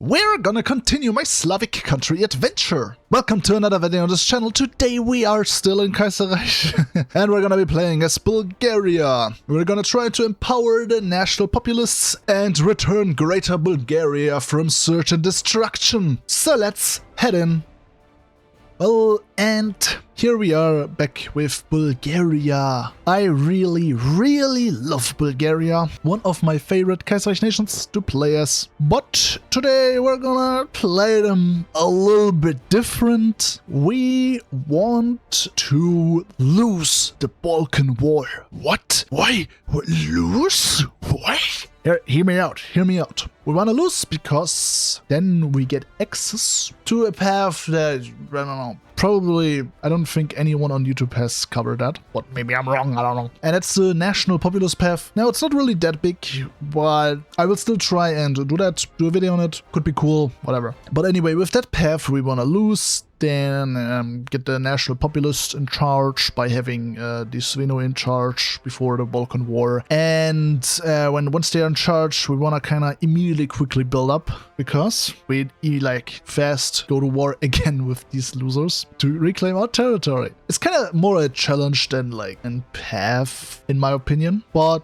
We're gonna continue my Slavic country adventure. Welcome to another video on this channel. Today we are still in Kaiserreich and we're gonna be playing as Bulgaria. We're gonna try to empower the National Populists and return Greater Bulgaria from search and destruction. So let's head in. Well, and here we are back with Bulgaria. I really love Bulgaria. One of my favorite Kaiserreich nations to play as. But today we're gonna play them a little bit different. We want to lose the Balkan War. What? Why? Lose? What? Hear me out, hear me out. We want to lose because then we get access to a path that, I don't know, probably, I don't think anyone on YouTube has covered that, but maybe I'm wrong, I don't know. And it's the National Populist path. Now, it's not really that big, but I will still try and do that, do a video on it, could be cool, whatever. But anyway, with that path, we want to lose, then get the National Populist in charge by having the Sveno in charge before the Balkan War. And once they're in charge, we want to kind of immediately quickly build up, because we like fast go to war again with these losers to reclaim our territory. It's kind of more a challenge than like a path, in my opinion, but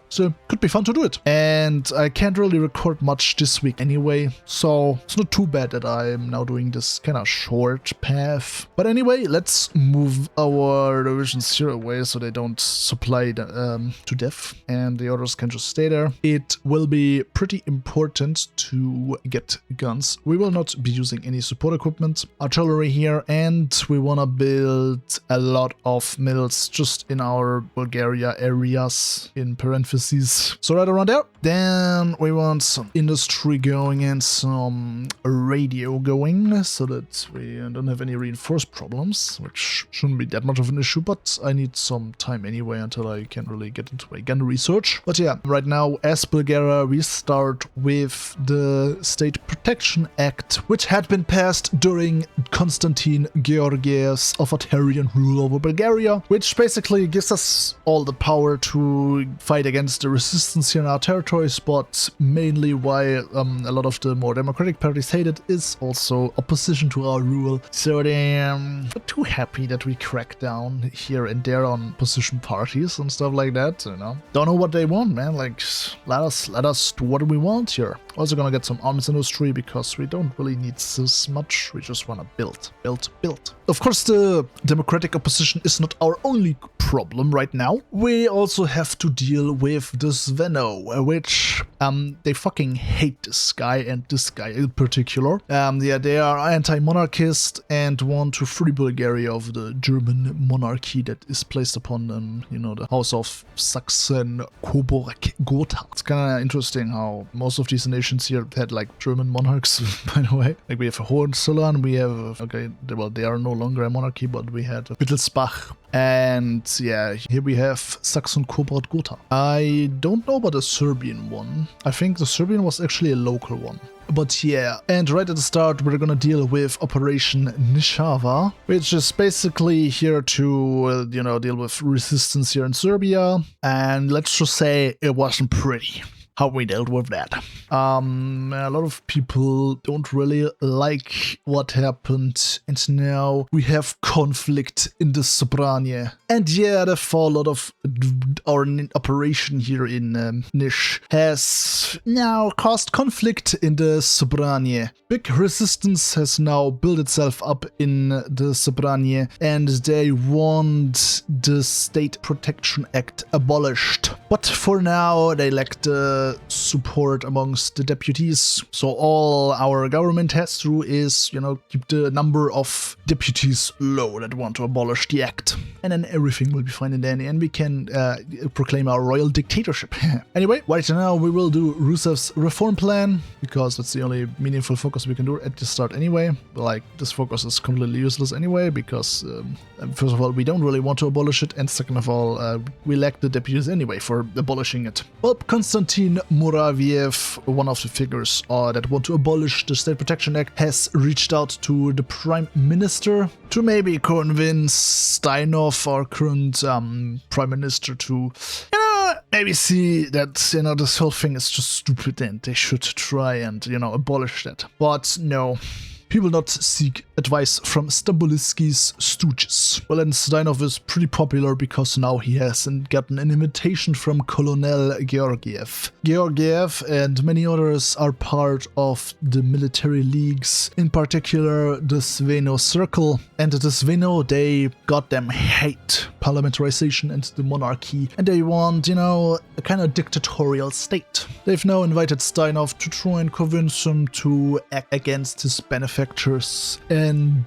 could be fun to do it. And I can't really record much this week anyway, so it's not too bad that I'm now doing this kind of short path. But anyway, let's move our divisions here away so they don't supply to death and the others can just stay there. It will be pretty important to get guns. We will not be using any support equipment, artillery here, and we want to build a lot of mills just in our Bulgaria areas, in parentheses. So right around there. Then we want some industry going and some radio going so that we don't have any reinforced problems, which shouldn't be that much of an issue, but I need some time anyway until I can really get into my gun research. But yeah, right now as Bulgaria we start with the State Protection Act, which had been passed during Konstantin Georgiev's authoritarian rule over Bulgaria, which basically gives us all the power to fight against the resistance here in our territories, but mainly why a lot of the more democratic parties hate it is also opposition to our rule. So they're not too happy that we crack down here and there on opposition parties and stuff like that, you know. Don't know what they want, man. Like, let us do what we want here. Also gonna get some arms industry because we don't really need this much. We just wanna build. Of course, the democratic opposition is not our only problem right now. We also have to deal with the Sveno, which they fucking hate this guy and this guy in particular. Yeah, they are anti-monarchist and want to free Bulgaria of the German monarchy that is placed upon them, you know, the House of Sachsen-Coburg-Gotha. It's kind of interesting how most of these nations here had like German monarchs, by the way. Like we have Hohenzollern, we have, okay, well, they are no longer a monarchy, but we had Wittelsbach. And yeah, here we have Sachsen-Coburg-Gotha. I don't know about the Serbian one. I think the Serbian was actually a local one. But yeah, and right at the start we're gonna deal with Operation Nishava, which is basically here to, you know, deal with resistance here in Serbia. And let's just say it wasn't pretty how we dealt with that. A lot of people don't really like what happened, and now we have conflict in the Sobranie. And yeah, therefore a lot of our operation here in Nish has now caused conflict in the Sobranie. Big resistance has now built itself up in the Sobranie, and they want the State Protection Act abolished. But for now, they lack the support amongst the deputies. So all our government has to do is, you know, keep the number of deputies low that want to abolish the act. And then everything will be fine in the end, and we can proclaim our royal dictatorship. Anyway, right now we will do Rusev's reform plan, because that's the only meaningful focus we can do at the start anyway. Like, this focus is completely useless anyway, because first of all, we don't really want to abolish it, and second of all, we lack the deputies anyway for abolishing it. Well, Konstantin Muraviev, one of the figures that want to abolish the State Protection Act, has reached out to the Prime Minister to maybe convince Steinhoff, our current Prime Minister, to maybe see that, you know, this whole thing is just stupid and they should try and, you know, abolish that. But no. He will not seek advice from Stamboliski's stooges. Well, and Steinhoff is pretty popular because now he has gotten an invitation from Colonel Georgiev. Georgiev and many others are part of the military leagues, in particular the Sveno Circle. And the Sveno, they goddamn hate parliamentarization and the monarchy, and they want, you know, a kind of dictatorial state. They've now invited Steinhoff to try and convince him to act against his benefactors and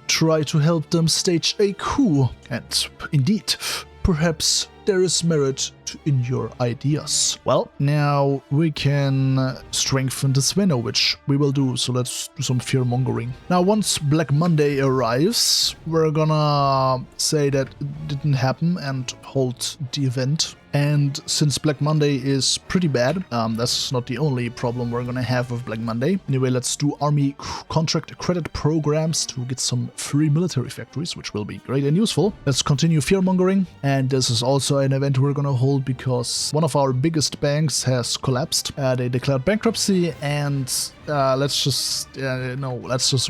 try to help them stage a coup. And indeed, perhaps there is merit in your ideas. Well, now we can strengthen the Sveno, which we will do, so let's do some fear-mongering. Now, once Black Monday arrives, we're gonna say that it didn't happen and hold the event. And since Black Monday is pretty bad, that's not the only problem we're gonna have with Black Monday. Anyway, let's do army contract credit programs to get some free military factories, which will be great and useful. Let's continue fear-mongering, and this is also an event we're gonna hold because one of our biggest banks has collapsed. They declared bankruptcy, and let's just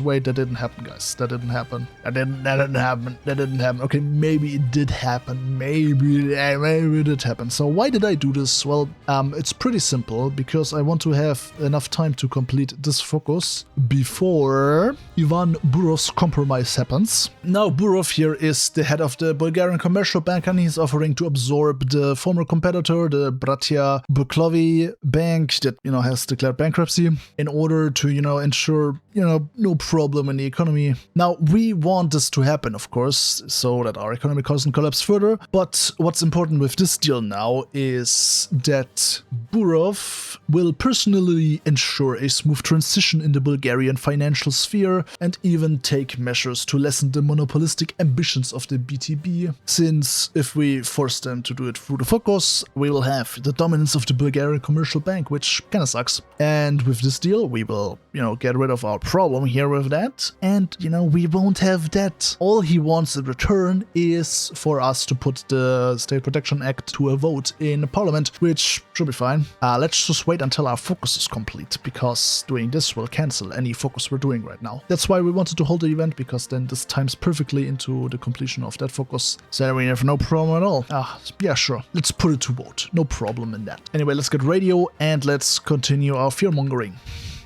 wait. That didn't happen, guys. That didn't happen. That didn't happen. Okay, maybe it did happen. Maybe it did happen. So why did I do this? Well, it's pretty simple, because I want to have enough time to complete this focus before Ivan Burov's compromise happens. Now, Burov here is the head of the Bulgarian Commercial Bank, and he's offering to absorb the former competitor, the Bratia Buklovi Bank, that, you know, has declared bankruptcy, in order to, you know, ensure, you know, no problem in the economy. Now, we want this to happen, of course, so that our economy doesn't collapse further. But what's important with this deal now is that Burov will personally ensure a smooth transition in the Bulgarian financial sphere and even take measures to lessen the monopolistic ambitions of the BTB, since if we force them to do it through the focus, we will have the dominance of the Bulgarian Commercial Bank, which kinda sucks. And with this deal, we will, you know, get rid of our problem here with that, and, you know, we won't have that. All he wants in return is for us to put the State Protection Act to a vote in Parliament, which should be fine. Let's just wait until our focus is complete, because doing this will cancel any focus we're doing right now. That's why we wanted to hold the event, because then this times perfectly into the completion of that focus, so we have no problem at all. Yeah, sure. Let's put it to vote. No problem in that. Anyway, let's get radio and let's continue our fear-mongering.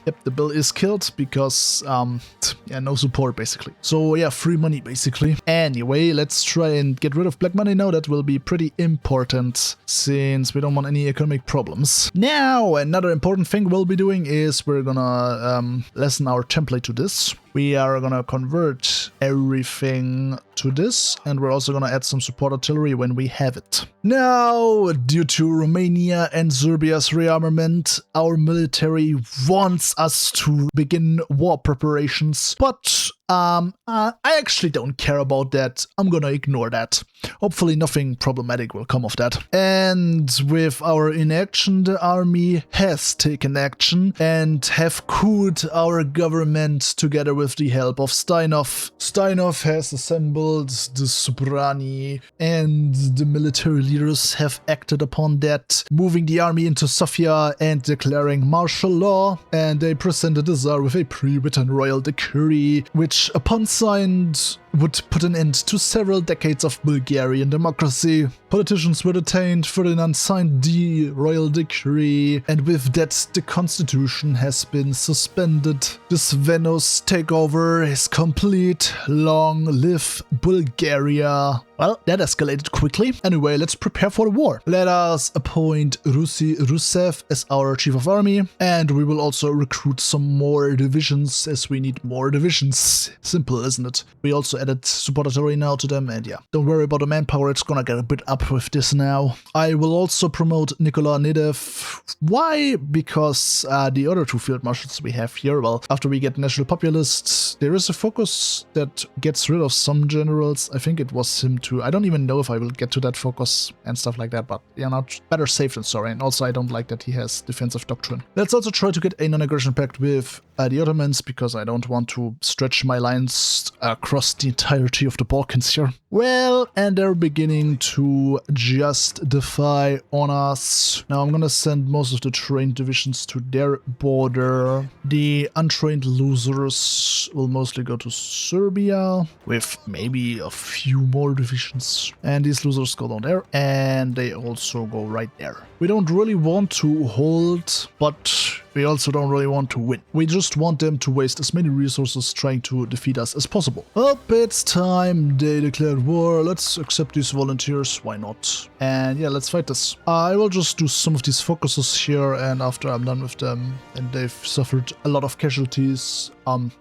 Yep, the bill is killed because, yeah, no support, basically. So, yeah, free money, basically. Anyway, let's try and get rid of Black Money now. That will be pretty important, since we don't want any economic problems. Now, another important thing we'll be doing is we're gonna lessen our template to this. We are gonna convert everything to this, and we're also gonna add some support artillery when we have it. Now, due to Romania and Serbia's rearmament, our military wants us to begin war preparations, but I actually don't care about that. I'm gonna ignore that. Hopefully nothing problematic will come of that. And with our inaction, the army has taken action and have couped our government together with the help of Steinhoff. Steinhoff has assembled the Sobrani, and the military leaders have acted upon that, moving the army into Sofia and declaring martial law. And they presented the Tsar with a pre-written royal decree, which, upon signed, would put an end to several decades of Bulgarian democracy. Politicians were detained. Ferdinand signed the royal decree, and with that, the constitution has been suspended. The Svenos takeover is complete. Long live Bulgaria. Well, that escalated quickly. Anyway, let's prepare for the war. Let us appoint Rusi Rusev as our chief of army, and we will also recruit some more divisions, as we need more divisions. Simple, isn't it? We also added support artillery now to them, and yeah, don't worry about the manpower, it's gonna get a bit up with this now. I will also promote Nikola Nedev. Why? Because the other two field marshals we have here, well, after we get National Populist, there is a focus that gets rid of some generals. I think it was him too. I don't even know if I will get to that focus and stuff like that, but yeah, not better safe than sorry. And also I don't like that he has defensive doctrine. Let's also try to get a non-aggression pact with the Ottomans, because I don't want to stretch my lines across the entirety of the Balkans here. Well, and they're beginning to just defy on us. Now I'm gonna send most of the trained divisions to their border. The untrained losers will mostly go to Serbia, with maybe a few more divisions. And these losers go down there, and they also go right there. We don't really want to hold, but we also don't really want to win. We just want them to waste as many resources trying to defeat us as possible. Up, it's time. They declared war. Let's accept these volunteers. Why not? And yeah, let's fight this. I will just do some of these focuses here, and after I'm done with them and they've suffered a lot of casualties,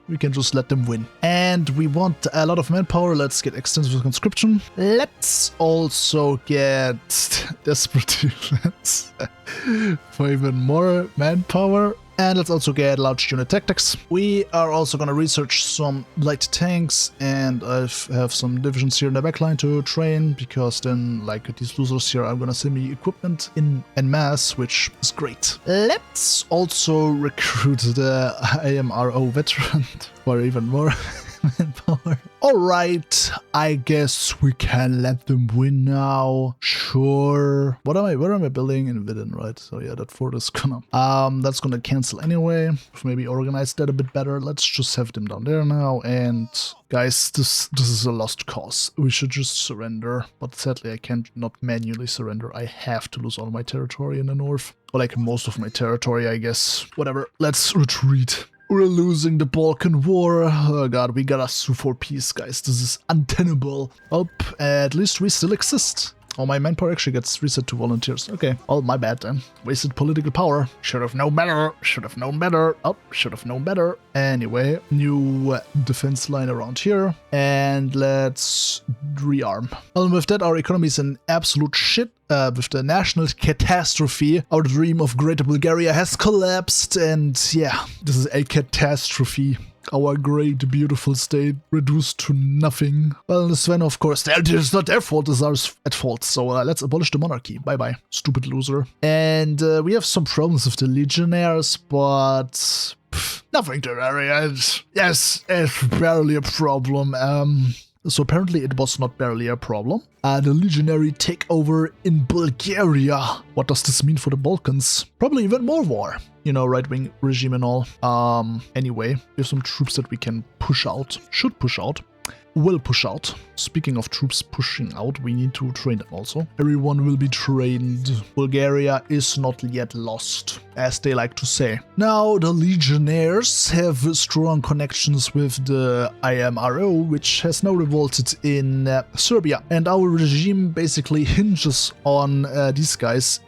we can just let them win. And we want a lot of manpower. Let's get extensive conscription. Let's also get desperate defense for even more manpower. And let's also get large unit tactics. We are also going to research some light tanks, and I have some divisions here in the backline to train, because then, like these losers here, are going to send me equipment in masse, which is great. Let's also recruit the IMRO veteran for even more manpower. Alright, I guess we can let them win now. Sure. What am I building? In Vidin, right? So yeah, that fort is gonna that's gonna cancel anyway. Maybe organize that a bit better. Let's just have them down there now. And guys, this is a lost cause. We should just surrender. But sadly I can't not manually surrender. I have to lose all my territory in the north. Or like most of my territory, I guess. Whatever. Let's retreat. We're losing the Balkan War. Oh god, we gotta sue for peace, guys. This is untenable. Oh, at least we still exist. Oh, my manpower actually gets reset to volunteers. Okay, well, my bad then. Wasted political power. Should have known better. Should have known better. Oh, should have known better. Anyway, new defense line around here. And let's rearm. Well, with that, our economy is in absolute shit. With the national catastrophe, our dream of Greater Bulgaria has collapsed. And yeah, this is a catastrophe. Our great, beautiful state reduced to nothing. Well, Sven, of course, it's not their fault, it's ours at fault. So let's abolish the monarchy. Bye-bye, stupid loser. And we have some problems with the legionnaires, but nothing to worry. Yes, it's barely a problem. So apparently it was not barely a problem. The legionary takeover in Bulgaria. What does this mean for the Balkans? Probably even more war. You know, right-wing regime and all. Anyway, we have some troops that we can push out. Should push out. Will push out. Speaking of troops pushing out, we need to train them also. Everyone will be trained. Bulgaria is not yet lost, as they like to say. Now, the legionnaires have strong connections with the IMRO, which has now revolted in Serbia. And our regime basically hinges on these guys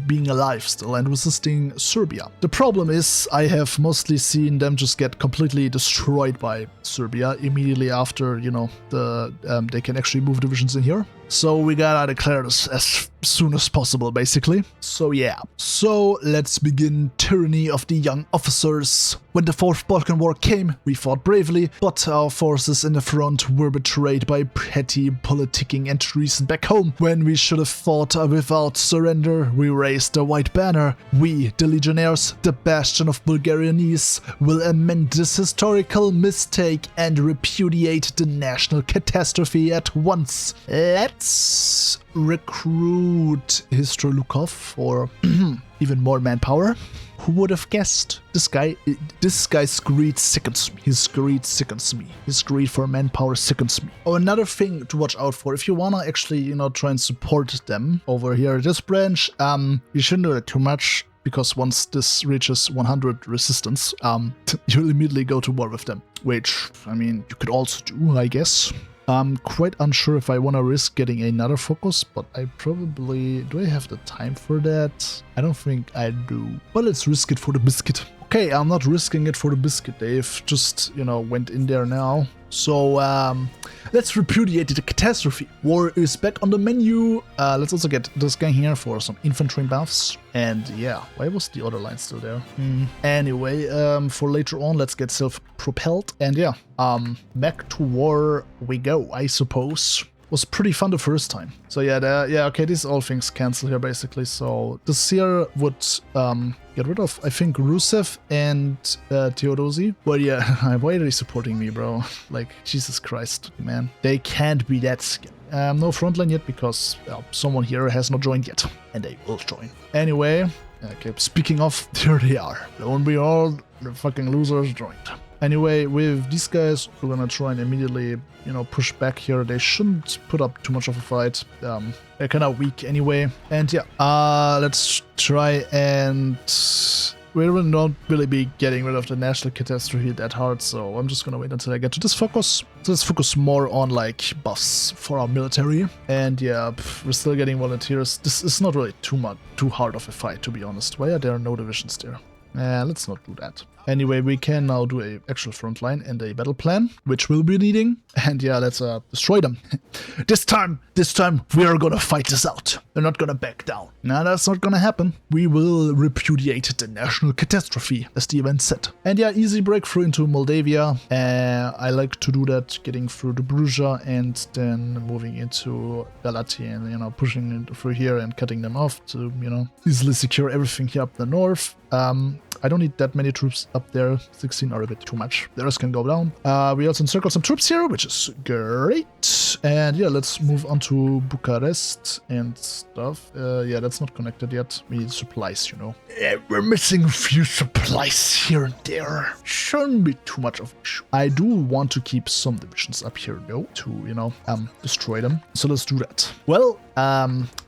being alive still and resisting Serbia. The problem is I have mostly seen them just get completely destroyed by Serbia immediately after, you know, they can actually move divisions in here. So we gotta declare this as soon as possible, basically. So yeah. So let's begin tyranny of the young officers. When the Fourth Balkan War came, we fought bravely, but our forces in the front were betrayed by petty politicking and treason back home. When we should have fought without surrender, we raised the white banner. We, the legionnaires, the bastion of Bulgarianese, will amend this historical mistake and repudiate the national catastrophe at once. Let's recruit Histrolukov for even more manpower. Who would have guessed? This guy's greed sickens me. His greed sickens me. His greed for manpower sickens me. Oh, another thing to watch out for. If you wanna actually, you know, try and support them over here at this branch, you shouldn't do it too much, because once this reaches 100 resistance, you'll immediately go to war with them. Which, I mean, you could also do, I guess. I'm quite unsure if I want to risk getting another focus, but I probably... Do I have the time for that? I don't think I do. Well, let's risk it for the biscuit. Okay, I'm not risking it for the biscuit. They've just, you know, went in there now. So, let's repudiate the catastrophe. War is back on the menu. Let's also get this guy here for some infantry buffs. And yeah, why was the other line still there? Anyway, for later on, let's get self-propelled. And yeah, back to war we go, I suppose. was pretty fun the first time. So yeah, yeah, okay, these all things cancel here basically. So this here would get rid of, I think, Rusev and Theodosi. Well, yeah, why are they supporting me, bro? Like, Jesus Christ, man. They can't be that scared. No frontline yet because someone here has not joined yet. And they will join. Anyway, okay, speaking of, there they are. Don't be all the fucking losers joined. Anyway, with these guys, we're gonna try and immediately, you know, push back here. They shouldn't put up too much of a fight. They're kind of weak anyway. And yeah, let's try and... We will not really be getting rid of the national catastrophe that hard, so I'm just gonna wait until I get to this focus. So let's focus more on, like, buffs for our military. And yeah, we're still getting volunteers. This is not really too hard of a fight, to be honest. Why are there no divisions there? Let's not do that. Anyway, we can now do a actual front line and a battle plan, which we'll be needing. And yeah, let's destroy them. This time, we are gonna fight this out. They're not gonna back down. Nah, that's not gonna happen. We will repudiate the national catastrophe, as the event said. And yeah, easy breakthrough into Moldavia. I like to do that, getting through the Bruja and then moving into Galatia and, you know, pushing through here and cutting them off to, you know, easily secure everything here up the north. I don't need that many troops up there. 16 are a bit too much. The rest can go down. We also encircle some troops here, which is great. And yeah, let's move on to Bucharest and stuff. Yeah, that's not connected yet. We need supplies, you know. Yeah, we're missing a few supplies here and there. Shouldn't be too much of an issue. I do want to keep some divisions up here, though, to, you know, destroy them. So let's do that. Well,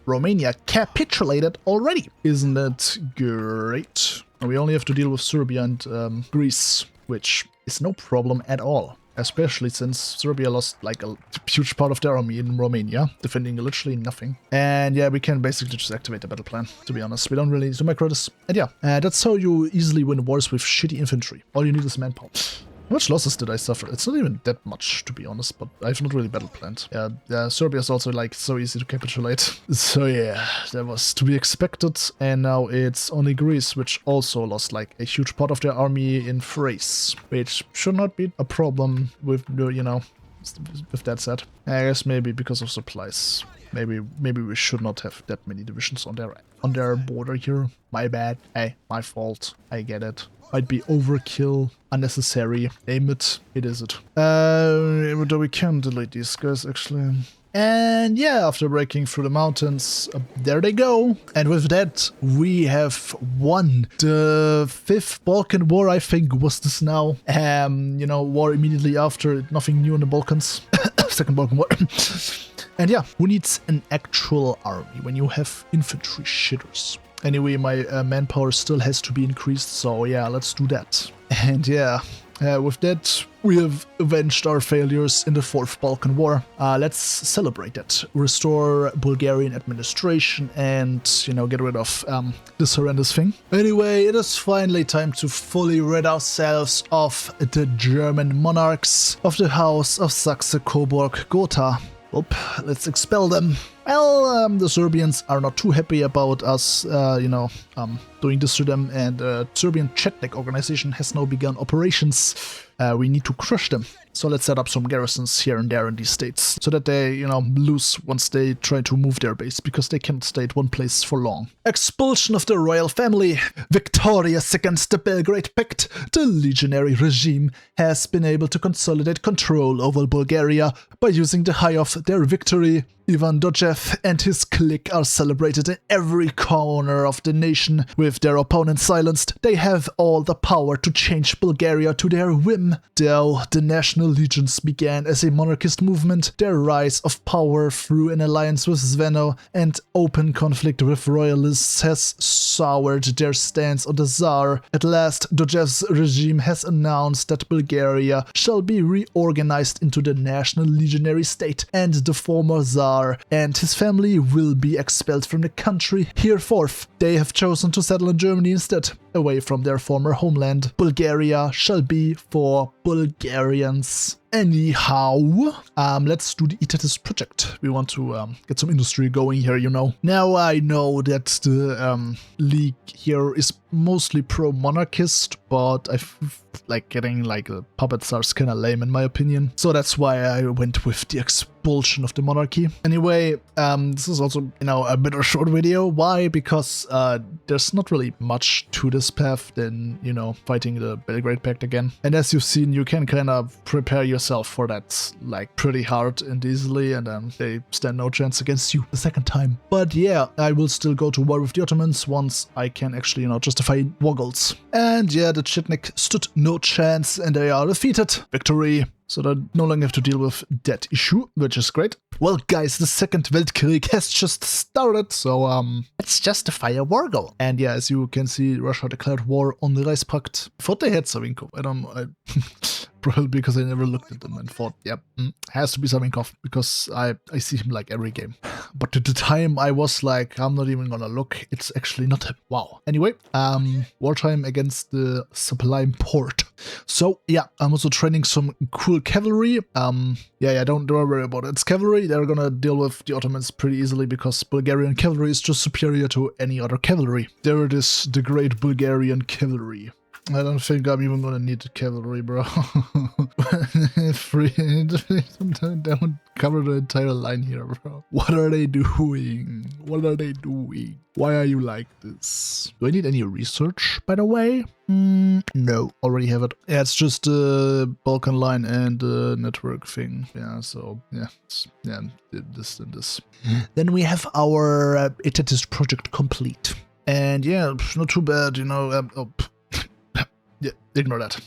Romania capitulated already. Isn't that great? We only have to deal with Serbia and Greece, which is no problem at all. Especially since Serbia lost like a huge part of their army in Romania, defending literally nothing. And yeah, we can basically just activate the battle plan, to be honest. We don't really need to micro this. And yeah, that's how you easily win wars with shitty infantry. All you need is manpower. How much losses did I suffer? It's not even that much, to be honest, but I've not really battle planned. Yeah, Serbia is also like so easy to capitulate. So yeah, that was to be expected. And now it's only Greece, which also lost like a huge part of their army in Thrace, which should not be a problem with, you know, with that said. I guess maybe because of supplies. Maybe we should not have that many divisions on their border here. My bad. Hey, my fault. I get it. Might be overkill, unnecessary. Aim it. It is it. Though we can delete these guys actually. And yeah, after breaking through the mountains, there they go. And with that, we have won the 5th Balkan War, I think, was this now. You know, war immediately after, nothing new in the Balkans. 2nd Balkan War. And yeah, who needs an actual army when you have infantry shitters? Anyway, my manpower still has to be increased, so yeah, let's do that. And yeah, with that, we have avenged our failures in the 4th Balkan War. Let's celebrate that. Restore Bulgarian administration and, you know, get rid of this horrendous thing. Anyway, it is finally time to fully rid ourselves of the German monarchs of the House of Saxe-Coburg-Gotha. Let's expel them. Well, the Serbians are not too happy about us, you know, doing this to them, and the Serbian Chetnik organization has now begun operations. We need to crush them. So let's set up some garrisons here and there in these states, so that they, you know, lose once they try to move their base, because they can't stay at one place for long. Expulsion of the royal family. Victorious against the Belgrade Pact, the legionary regime has been able to consolidate control over Bulgaria by using the high of their victory. Ivan Dojev and his clique are celebrated in every corner of the nation. With their opponents silenced, they have all the power to change Bulgaria to their whim. Though the national legions began as a monarchist movement, their rise of power through an alliance with Zveno and open conflict with royalists has soured their stance on the Tsar. At last, Dojev's regime has announced that Bulgaria shall be reorganized into the national legionary state, and the former Tsar and his family will be expelled from the country. Hereforth, they have chosen to settle in Germany instead, away from their former homeland. Bulgaria shall be for Bulgarians. anyhow, let's do the etatist project. We want to get some industry going here, you know. Now I know that the league here is mostly pro-monarchist, but I like getting like the puppets are kind of lame in my opinion. So that's why I went with the expulsion of the monarchy. Anyway, this is also, you know, a bit of a short video. Why? Because there's not really much to this path than, you know, fighting the Belgrade Pact again. And as you've seen, you can kind of prepare yourself for that like pretty hard and easily, and then they stand no chance against you the second time. But yeah, I will still go to war with the Ottomans once I can actually, you know, justify war goals. And yeah, the Chitnik stood no chance and they are defeated. Victory. So they no longer have to deal with that issue, which is great. Well, guys, the Second Weltkrieg has just started, so let's justify a war goal. And yeah, as you can see, Russia declared war on the Reichspakt. I thought they had Savinkov. I don't know. Probably because I never looked at them and thought, yep, has to be Savinkov, because I see him like every game. But at the time I was like, I'm not even gonna look, it's actually not him. Wow. Anyway, wartime against the Sublime Port. So yeah, I'm also training some cool cavalry. Yeah, don't worry about it. It's cavalry. They're gonna deal with the Ottomans pretty easily because Bulgarian cavalry is just superior to any other cavalry. There it is, the great Bulgarian cavalry. I don't think I'm even gonna need the cavalry, bro. Don't cover the entire line here, bro. What are they doing? What are they doing? Why are you like this? Do I need any research, by the way? No, already have it. Yeah, it's just the Balkan line and the network thing. Yeah, so yeah, this and this. Then we have our etatist project complete. And yeah, not too bad, you know. Yeah, ignore that.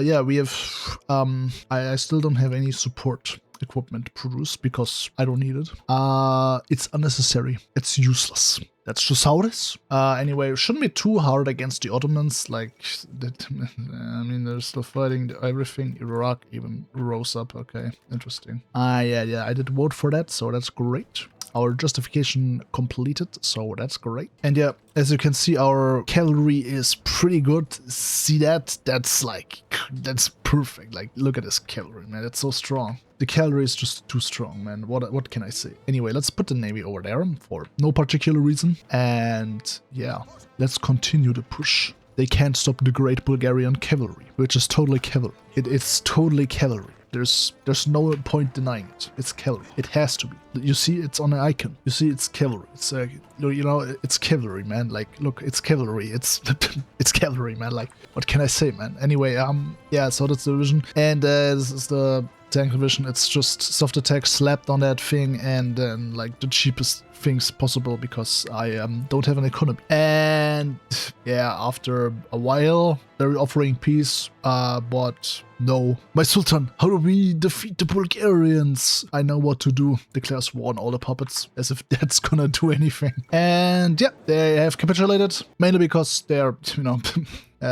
Yeah, we have, I still don't have any support equipment produced because I don't need it. It's unnecessary. It's useless. That's just how it is. Anyway, it shouldn't be too hard against the Ottomans. Like, I mean, they're still fighting everything. Iraq even rose up. Okay, interesting. Yeah, I did vote for that, so that's great. Our justification completed, so that's great. And yeah, as you can see, our cavalry is pretty good. See that? That's perfect. Like, look at this cavalry, man. It's so strong. The cavalry is just too strong, man. What can I say? Anyway, let's put the navy over there for no particular reason. And yeah, let's continue the push. They can't stop the great Bulgarian cavalry, which is totally cavalry. It's totally cavalry. There's no point denying it. It's cavalry. It has to be. You see, it's on an icon. You see, it's cavalry. It's you know, it's cavalry, man. Like, look, it's cavalry. It's it's cavalry, man. Like, what can I say, man? Anyway, yeah. So that's the division, and this is the tank division. It's just soft attack slapped on that thing, and then like the cheapest things possible because I don't have an economy. And yeah, after a while, they're offering peace, but no. My Sultan, how do we defeat the Bulgarians? I know what to do. Declares war on all the puppets, as if that's gonna do anything. And yeah, they have capitulated, mainly because they're, you know,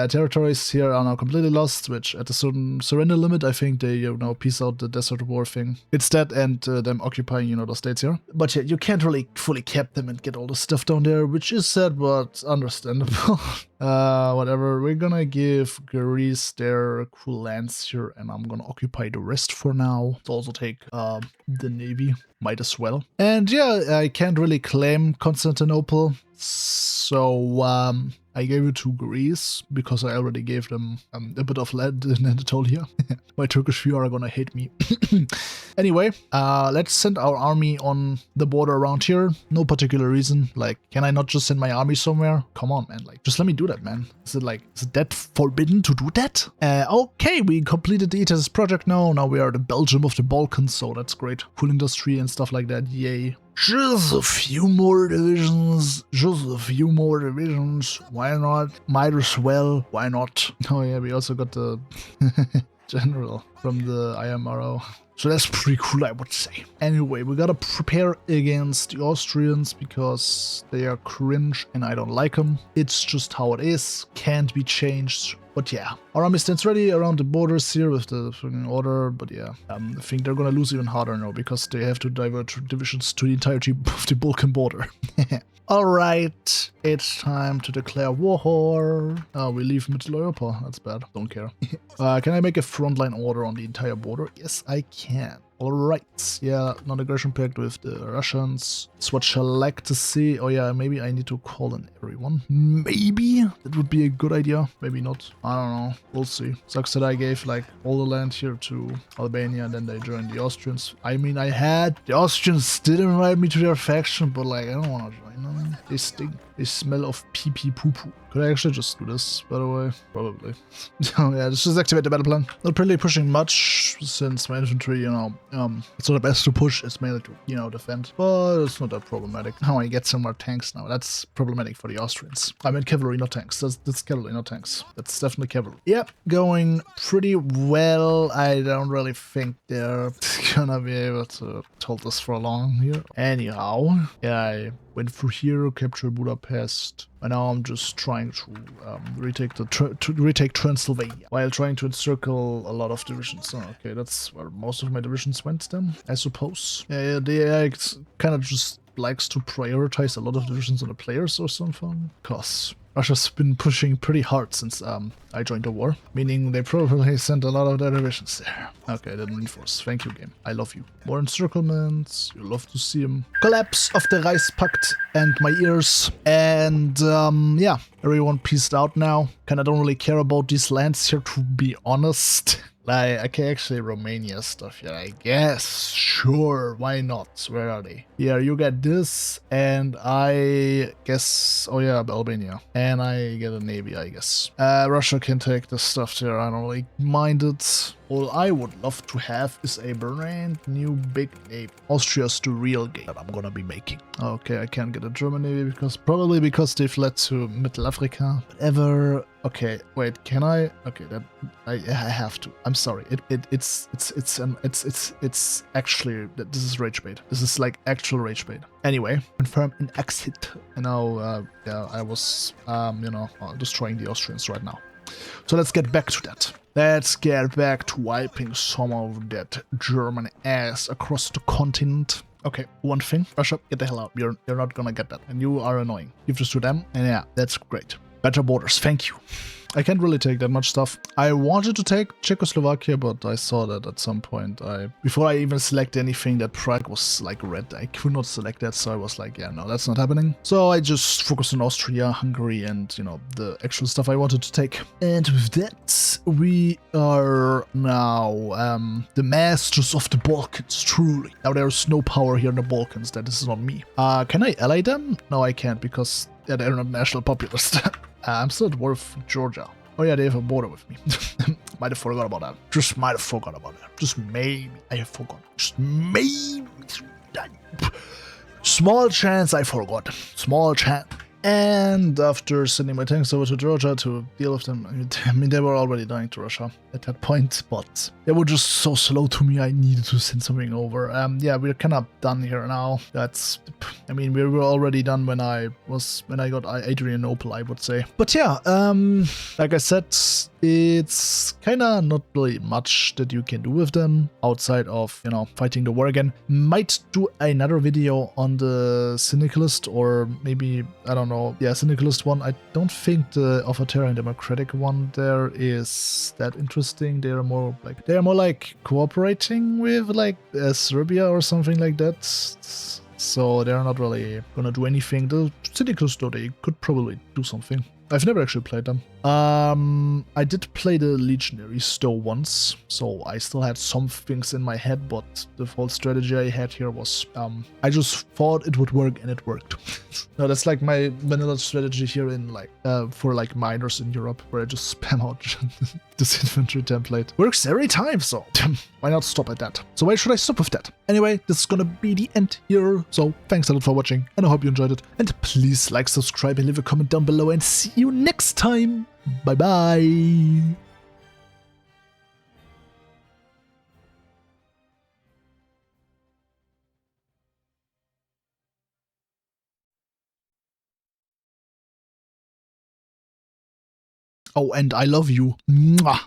territories here are now completely lost, which at a certain surrender limit, I think they, you know, peace out the Desert War thing. It's that and them occupying, you know, the states here. But yeah, you can't really fully cap them and get all the stuff down there, which is sad, but understandable. Whatever, we're gonna give Greece their cool lands here, and I'm gonna occupy the rest for now. To also take the navy, might as well. And yeah, I can't really claim Constantinople, so I gave it to Greece because I already gave them a bit of land in Anatolia. My Turkish viewer are gonna hate me. Anyway, let's send our army on the border around here. No particular reason. Like, can I not just send my army somewhere? Come on, man. Like, just let me do that, man. Is it that forbidden to do that? Okay, we completed the etatist project now. Now we are the Belgium of the Balkans, so that's great. Cool industry and stuff like that. Yay. Just a few more divisions. Why not? Might as well. Why not? Oh yeah, we also got the general from the IMRO. So that's pretty cool, I would say. Anyway, we gotta prepare against the Austrians because they are cringe and I don't like them. It's just how it is. Can't be changed. But yeah, our army stands ready around the borders here with the fucking order. But yeah, I think they're gonna lose even harder now because they have to divert divisions to the entirety of the Balkan border. Alright, it's time to declare war. Oh, we leave Mitteleuropa. That's bad. Don't care. Can I make a frontline order on the entire border? Yes, I can. Alright, yeah, non-aggression pact with the Russians. That's what I like to see. Oh yeah, maybe I need to call in everyone. Maybe that would be a good idea. Maybe not. I don't know. We'll see. Sucks that I gave like all the land here to Albania and then they joined the Austrians. I mean, the Austrians did invite me to their faction, but like, I don't want to join them. They stink. They smell of pee-pee poo-poo. Could I actually just do this, by the way? Probably. Oh yeah, let's just activate the battle plan. Not really pushing much, since my infantry, you know, it's not the best to push, it's mainly to, you know, defend. But it's not that problematic. How I get some more tanks now, that's problematic for the Austrians. I mean cavalry, not tanks. That's cavalry, not tanks. That's definitely cavalry. Yep, going pretty well. I don't really think they're gonna be able to hold this for long here. Anyhow, yeah, I went through here, capture Budapest, and now I'm just trying to retake Transylvania while trying to encircle a lot of divisions. Oh, okay, that's where most of my divisions went then, I suppose. Yeah, they kind of just likes to prioritize a lot of divisions on the players or something, cause Russia's been pushing pretty hard since I joined the war, meaning they probably sent a lot of their divisions there. Okay, I didn't reinforce. Thank you, game. I love you. More encirclements. You love to see them. Collapse of the Reichspakt and my ears. And yeah, everyone peaced out now. Kinda don't really care about these lands here, to be honest. Like, okay, actually Romania stuff, yeah, I guess. Sure, why not? Where are they? Yeah, you get this, and I guess, oh yeah, Albania. And I get a navy, I guess. Russia can take this stuff there, I don't really mind it. All I would love to have is a brand new big navy. Austria's the real game that I'm gonna be making. Okay, I can't get a German navy probably because they fled to Middle Africa. Whatever. Okay, wait, can I? Okay, that I have to. I'm sorry. It's actually, this is rage bait. This is like actual rage bait. Anyway, confirm an exit. And now, yeah, I was, you know, destroying the Austrians right now. So let's get back to that. Let's get back to wiping some of that German ass across the continent. Okay, one thing, Russia, get the hell out. You're not gonna get that. And you are annoying. Give this to them, and yeah, that's great. Better borders, thank you. I can't really take that much stuff. I wanted to take Czechoslovakia, but I saw that at some point. Before I even select anything, that Prague was like red. I could not select that, so I was like, yeah, no, that's not happening. So I just focused on Austria, Hungary, and, you know, the actual stuff I wanted to take. And with that, we are now the masters of the Balkans, truly. Now there's no power here in the Balkans, that is not me. Can I ally them? No, I can't, because they're not National Populist. I'm still at war with Georgia. Oh yeah, they have a border with me. Might have forgot about that. Just might have forgot about that. Just maybe I have forgotten. Just maybe. Small chance I forgot. Small chance. And after sending my tanks over to Georgia to deal with them, I mean, they were already dying to Russia at that point, but they were just so slow to me, I needed to send something over. Yeah, we're kind of done here now. That's, I mean, we were already done when I got Adrianople, I would say. But yeah, like I said, it's kind of not really much that you can do with them outside of, you know, fighting the war again. Might do another video on the Syndicalist, or maybe, I don't know, yeah, Syndicalist one. I don't think the authoritarian democratic one there is that interesting. They are more like cooperating with like Serbia or something like that. So they're not really gonna do anything. The Syndicalists, though, they could probably do something. I've never actually played them. I did play the Legionaries though once, so I still had some things in my head, but the whole strategy I had here was, I just thought it would work, and it worked. No, that's like my vanilla strategy here in like, for like miners in Europe, where I just spam out this infantry template. Works every time, so why not stop at that? So why should I stop with that? Anyway, this is gonna be the end here, so thanks a lot for watching, and I hope you enjoyed it. And please like, subscribe, and leave a comment down below, and see you next time. Bye bye. Oh, and I love you. Mwah.